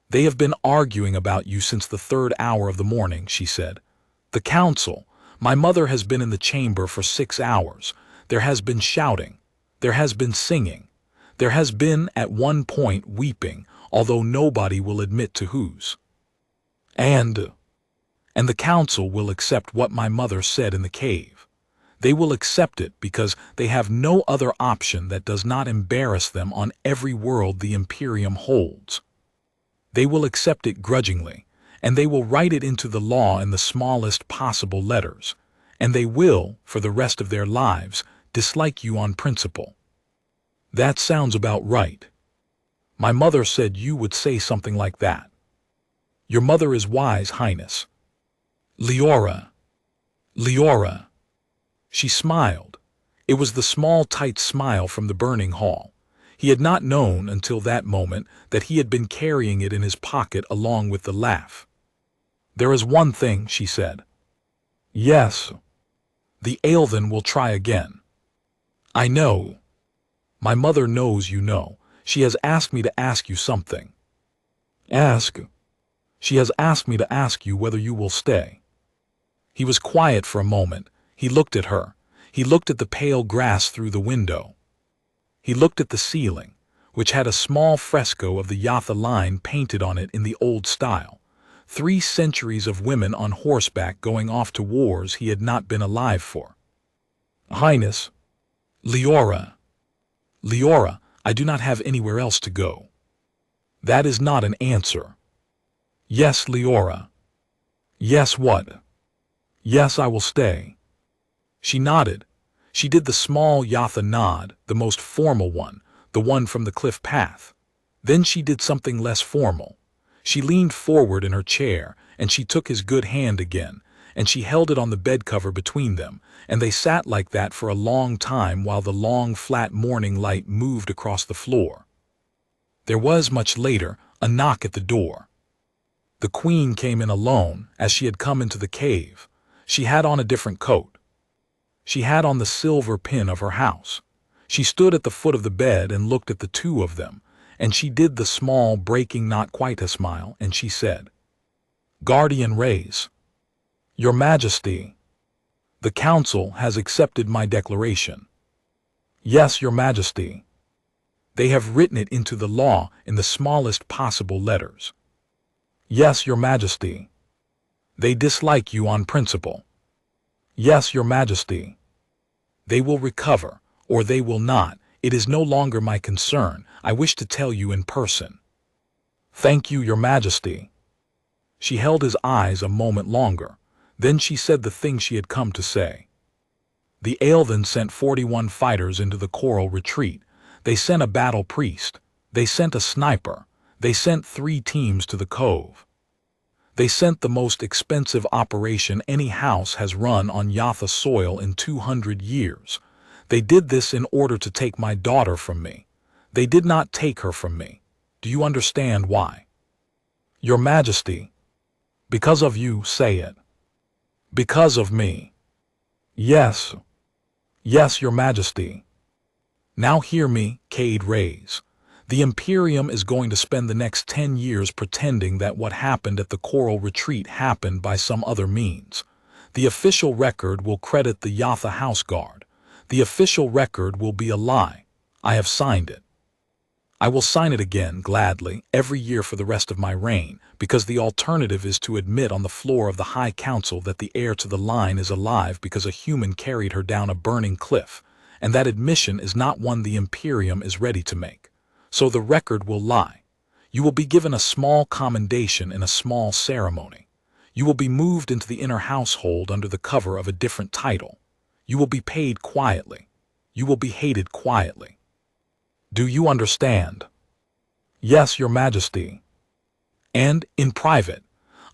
"They have been arguing about you since the 3rd hour of the morning," she said. "The council. My mother has been in the chamber for 6 hours. There has been shouting. There has been singing. There has been, at one point, weeping, although nobody will admit to whose. And the council will accept what my mother said in the cave. They will accept it because they have no other option that does not embarrass them on every world the Imperium holds. They will accept it grudgingly, and they will write it into the law in the smallest possible letters, and they will, for the rest of their lives, dislike you on principle. That sounds about right. My mother said you would say something like that. Your mother is wise, Highness." "Leora." "Leora." She smiled. It was the small, tight smile from the burning hall. He had not known until that moment that he had been carrying it in his pocket along with the laugh. "There is one thing," she said. "Yes." "The Aelthen will try again." "I know." "My mother knows you know. She has asked me to ask you something." "Ask." "She has asked me to ask you whether you will stay." He was quiet for a moment. He looked at her. He looked at the pale grass through the window. He looked at the ceiling, which had a small fresco of the Yatha line painted on it in the old style. 3 centuries of women on horseback going off to wars he had not been alive for. "Highness." "Leora." "Leora, I do not have anywhere else to go." "That is not an answer." "Yes, Leora." "Yes, what?" "Yes, I will stay." She nodded. She did the small Yatha nod, the most formal one, the one from the cliff path. Then she did something less formal. She leaned forward in her chair, and she took his good hand again, and she held it on the bed cover between them, and they sat like that for a long time while the long, flat morning light moved across the floor. There was, much later, a knock at the door. The queen came in alone, as she had come into the cave. She had on a different coat. She had on the silver pin of her house. She stood at the foot of the bed and looked at the two of them, and she did the small, breaking not quite a smile, and she said, "Guardian Rays, Your Majesty, the council has accepted my declaration. Yes, Your Majesty. They have written it into the law in the smallest possible letters. Yes, Your Majesty. They dislike you on principle. Yes, Your Majesty. They will recover, or they will not. It is no longer my concern. I wish to tell you in person." "Thank you, Your Majesty." She held his eyes a moment longer. Then she said the thing she had come to say. The Aelden sent 41 fighters into the coral retreat. They sent a battle priest. They sent a sniper. They sent 3 teams to the cove. They sent the most expensive operation any house has run on Yatha soil in 200 years. They did this in order to take my daughter from me. They did not take her from me. Do you understand why? Your Majesty, because of you, say it. Because of me. Yes. Yes, Your Majesty. Now hear me, Cade Rays. The Imperium is going to spend the next 10 years pretending that what happened at the Coral Retreat happened by some other means. The official record will credit the Yatha House Guard. The official record will be a lie. I have signed it. I will sign it again, gladly, every year for the rest of my reign, because the alternative is to admit on the floor of the High Council that the heir to the line is alive because a human carried her down a burning cliff, and that admission is not one the Imperium is ready to make. So the record will lie. You will be given a small commendation in a small ceremony. You will be moved into the inner household under the cover of a different title. You will be paid quietly. You will be hated quietly. Do you understand? Yes, Your Majesty. And, in private,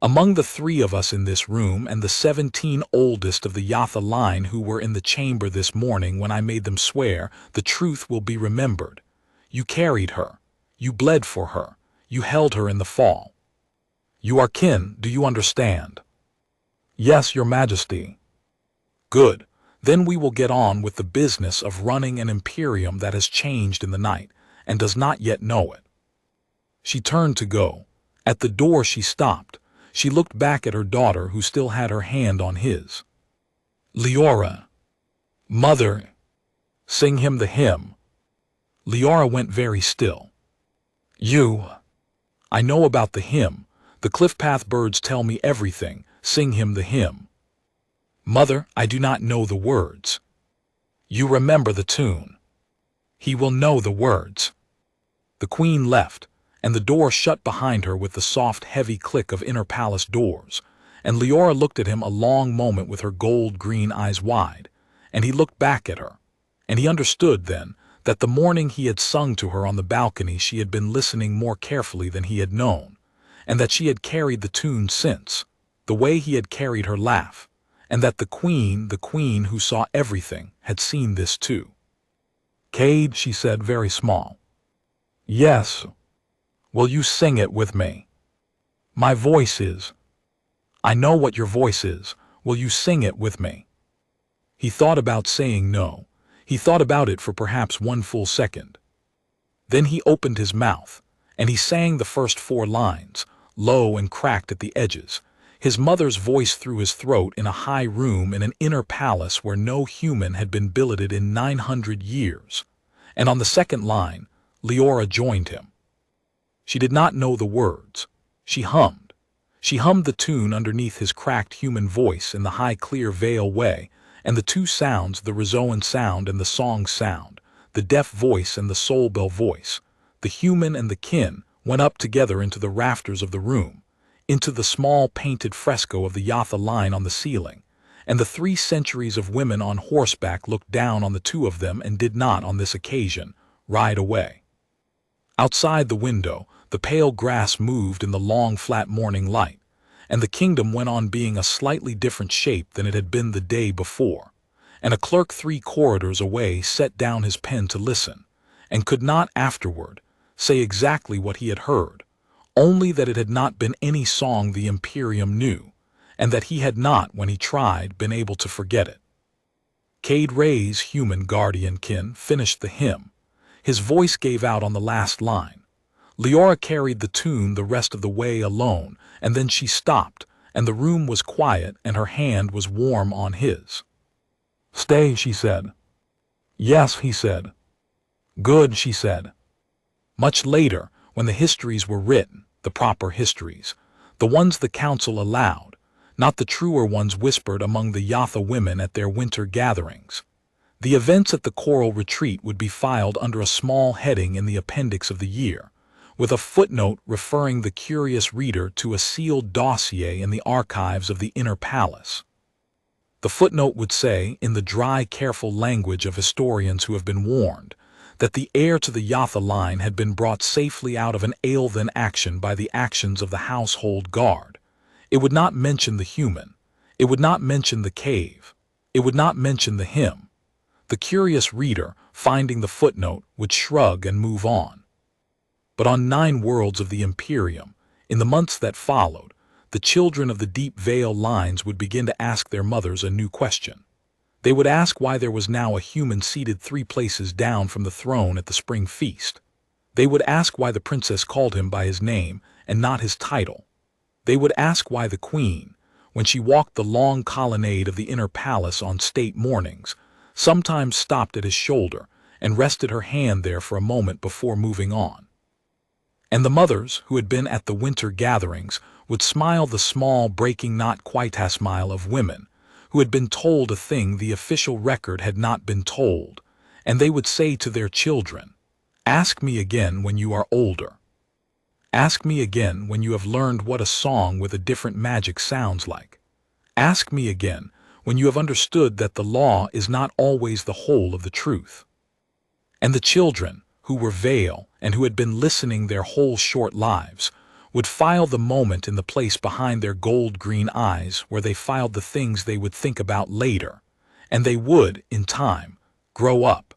among the 3 of us in this room and the 17 oldest of the Yatha line who were in the chamber this morning when I made them swear, the truth will be remembered. You carried her. You bled for her. You held her in the fall. You are kin, do you understand? Yes, Your Majesty. Good. Then we will get on with the business of running an Imperium that has changed in the night, and does not yet know it. She turned to go. At the door she stopped. She looked back at her daughter who still had her hand on his. Leora. Mother. Sing him the hymn. Leora went very still. I know about the hymn. The cliffpath birds tell me everything. Sing him the hymn. Mother, I do not know the words. You remember the tune. He will know the words. The queen left, and the door shut behind her with the soft, heavy click of inner palace doors, and Leora looked at him a long moment with her gold-green eyes wide, and he looked back at her, and he understood then that the morning he had sung to her on the balcony she had been listening more carefully than he had known, and that she had carried the tune since, the way he had carried her laugh, and that the queen who saw everything, had seen this too. Cade, she said very small. Yes. Will you sing it with me? My voice is. I know what your voice is. Will you sing it with me? He thought about saying no. He thought about it for perhaps 1 full second. Then he opened his mouth, and he sang the first 4 lines, low and cracked at the edges, his mother's voice through his throat in a high room in an inner palace where no human had been billeted in 900 years. And on the second line, Leora joined him. She did not know the words. She hummed. She hummed the tune underneath his cracked human voice in the high clear veil way, and the 2 sounds, the Rizoan sound and the song sound, the deaf voice and the soul bell voice, the human and the kin, went up together into the rafters of the room, into the small painted fresco of the Yatha line on the ceiling, and the 3 centuries of women on horseback looked down on the 2 of them and did not, on this occasion, ride away. Outside the window, the pale grass moved in the long flat morning light, and the kingdom went on being a slightly different shape than it had been the day before, and a clerk 3 corridors away set down his pen to listen, and could not afterward, say exactly what he had heard, only that it had not been any song the Imperium knew, and that he had not, when he tried, been able to forget it. Cade Ray's human guardian-kin finished the hymn. His voice gave out on the last line. Leora carried the tune the rest of the way alone, and then she stopped, and the room was quiet and her hand was warm on his. "Stay," she said. "Yes," he said. "Good," she said. Much later, when the histories were written, the proper histories, the ones the council allowed, not the truer ones whispered among the Yatha women at their winter gatherings, the events at the choral retreat would be filed under a small heading in the appendix of the year, with a footnote referring the curious reader to a sealed dossier in the archives of the inner palace. The footnote would say, in the dry, careful language of historians who have been warned, that the heir to the Yatha line had been brought safely out of an Aelthan action by the actions of the household guard. It would not mention the human. It would not mention the cave. It would not mention the hymn. The curious reader, finding the footnote, would shrug and move on. But on 9 worlds of the Imperium, in the months that followed, the children of the Deep Vale lines would begin to ask their mothers a new question. They would ask why there was now a human seated 3 places down from the throne at the spring feast. They would ask why the princess called him by his name and not his title. They would ask why the queen, when she walked the long colonnade of the inner palace on state mornings, sometimes stopped at his shoulder and rested her hand there for a moment before moving on. And the mothers who had been at the winter gatherings would smile the small, breaking not quite a smile of women who had been told a thing the official record had not been told, and they would say to their children, "Ask me again when you are older. Ask me again when you have learned what a song with a different magic sounds like. Ask me again when you have understood that the law is not always the whole of the truth." And the children, who were Vale and who had been listening their whole short lives, would file the moment in the place behind their gold-green eyes where they filed the things they would think about later, and they would, in time, grow up.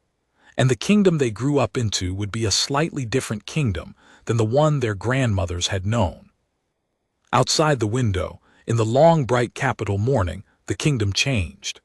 And the kingdom they grew up into would be a slightly different kingdom than the one their grandmothers had known. Outside the window, in the long bright capital morning, the kingdom changed.